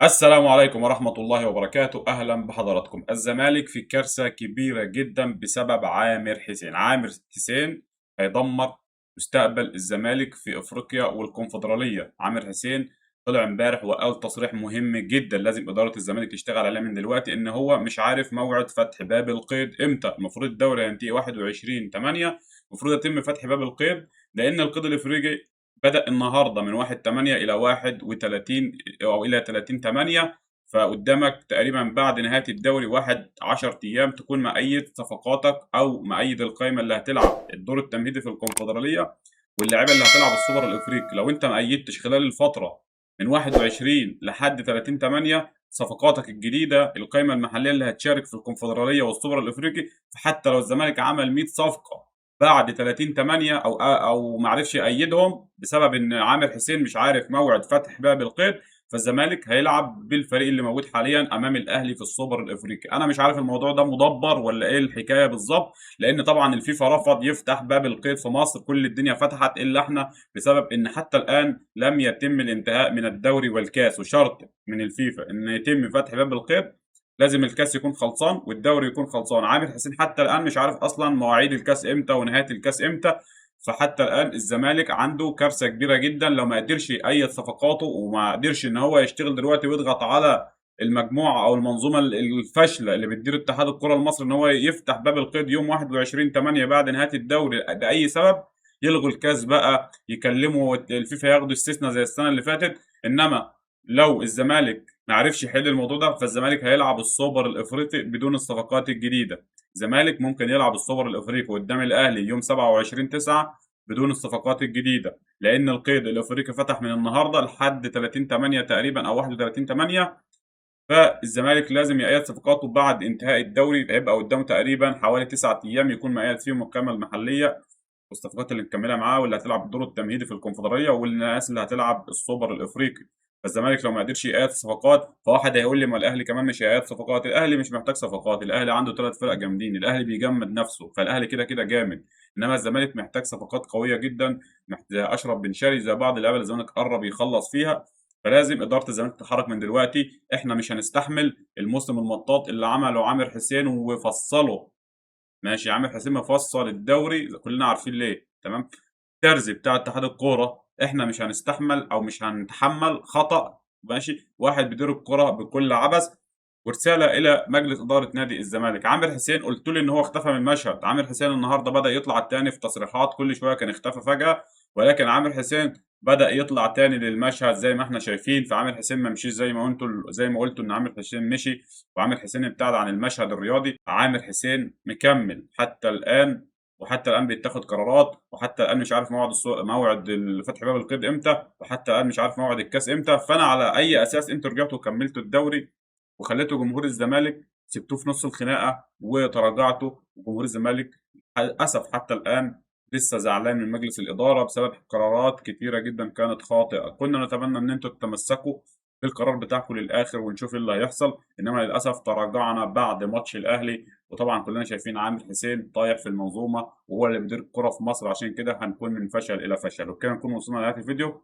السلام عليكم ورحمة الله وبركاته، أهلا بحضراتكم. الزمالك في كارثة كبيرة جدا بسبب عامر حسين. عامر حسين هيدمر مستقبل الزمالك في أفريقيا والكونفدرالية. عامر حسين طلع امبارح وقال تصريح مهم جدا لازم إدارة الزمالك تشتغل عليه من دلوقتي، إن هو مش عارف موعد فتح باب القيد إمتى. المفروض الدوري هينتهي 21/8، المفروض يتم فتح باب القيد، لأن القيد الإفريقي بدأ النهارده من 1/8 إلى 31 أو إلى 30/8. فقدامك تقريبا بعد نهاية الدوري 10 أيام تكون مأيد صفقاتك أو مأيد القائمة اللي هتلعب الدور التمهيدي في الكونفدرالية واللاعيبة اللي هتلعب السوبر الإفريقي. لو أنت مأيدتش خلال الفترة من 21 لحد 30/8 صفقاتك الجديدة، القائمة المحلية اللي هتشارك في الكونفدرالية والسوبر الإفريقي، فحتى لو الزمالك عمل 100 صفقة بعد 30/8 أو ما عرفش يأيدهم بسبب إن عامر حسين مش عارف موعد فتح باب القيد، فالزمالك هيلعب بالفريق اللي موجود حاليًا أمام الأهلي في السوبر الإفريقي. أنا مش عارف الموضوع ده مدبّر والّا إيه الحكاية بالضبط، لإن طبعًا الفيفا رفض يفتح باب القيد في مصر، كل الدنيا فتحت إلا إحنا، بسبب إن حتى الآن لم يتم الانتهاء من الدوري والكاس، وشرط من الفيفا إن يتم فتح باب القيد لازم الكاس يكون خلصان والدوري يكون خلصان. عامر حسين حتى الآن مش عارف أصلًا مواعيد الكاس إمتى ونهاية الكاس إمتى، فحتى الآن الزمالك عنده كارثة كبيرة جدًا لو ما قدرش يأيّد صفقاته وما قدرش إن هو يشتغل دلوقتي ويضغط على المجموعة أو المنظومة الفاشلة اللي بتدير اتحاد الكرة المصري إن هو يفتح باب القيد يوم 21/8 بعد نهاية الدوري بأي سبب، يلغوا الكاس بقى، يكلموا الفيفا ياخدوا استثنا زي السنة اللي فاتت. إنما لو الزمالك ما عرفش يحل الموضوع ده، فالزمالك هيلعب السوبر الإفريقي بدون الصفقات الجديدة. الزمالك ممكن يلعب السوبر الإفريقي قدام الأهلي يوم 27/9 بدون الصفقات الجديدة، لأن القيد الإفريقي فتح من النهارده لحد 30/8 تقريبًا أو 31/8. فالزمالك لازم يأيّد صفقاته بعد انتهاء الدوري، هيبقى قدامه تقريبًا حوالي 9 أيام يكون مأيّد فيهم القائمة المحلية والصفقات اللي مكمّلة معاه واللي هتلعب الدور التمهيدي في الكونفدرالية والناس اللي هتلعب السوبر الإفريقي. فالزمالك لو ما قدرش يأيّد صفقات، فواحد هيقول لي ما الأهلي كمان مش هيأيّد صفقات. الأهلي مش محتاج صفقات، الأهلي عنده 3 فرق جامدين، الأهلي بيجمّد نَفْسه، فالأهلي كده جامد. إنّما الزمالك محتاج صفقات قوية جدًا، زي أشرف بن شرقي، زي بعض اللعيبة اللي الزمالك قرّب يخلّص فيها. فلازم إدارة الزمالك تتحرّك من دلوقتي. إحنا مش هنستحمل الموسم المطاط اللي عمله عامر حسين وفصّله. ماشي، عامر حسين مفصّل الدوري كلّنا عارفين ليه، تمام. الترزي بتاع اتحاد الكورة، إحنا مش هنستحمل أو مش هنتحمّل خطأ، ماشي، واحد بيدير الكورة بكل عبث. ورسالة إلى مجلس إدارة نادي الزمالك. عامر حسين قُلت لي إن هو اختفى من المشهد. عامر حسين النهارده بدأ يطلع تاني في تصريحات، كل شوية كان اختفى فجأة، ولكن عامر حسين بدأ يطلع تاني للمشهد زي ما إحنا شايفين. فعامر حسين ما مشيش زي ما قُلتوا إن عامر حسين مشي وعامر حسين ابتعد عن المشهد الرياضي. عامر حسين مكمّل حتى الآن، وحتى الآن بيتاخد قرارات، وحتى الآن مش عارف موعد فتح باب القيد إمتى، وحتى الآن مش عارف موعد الكاس إمتى. فأنا على أي أساس أنتم رجعتوا وكمّلتوا الدوري وخلّيتوا جمهور الزمالك سِبتوه في نُص الخناقة وتراجعتوا؟ وجمهور الزمالك للأسف حتى الآن لسه زعلان من مجلس الإدارة بسبب قرارات كتيرة جدًا كانت خاطئة. كنا نتمنى إن أنتم تتمسكوا بالقرار بتاعكم للآخر ونشوف إيه اللي هيحصل، إنما للأسف تراجعنا بعد ماتش الأهلي. وطبعًا كلنا شايفين عامر حسين طايح في المنظومة وهو اللي بيدير الكورة في مصر، عشان كده هنكون من فشل إلى فشل. وبكده نكون وصلنا لنهاية الفيديو.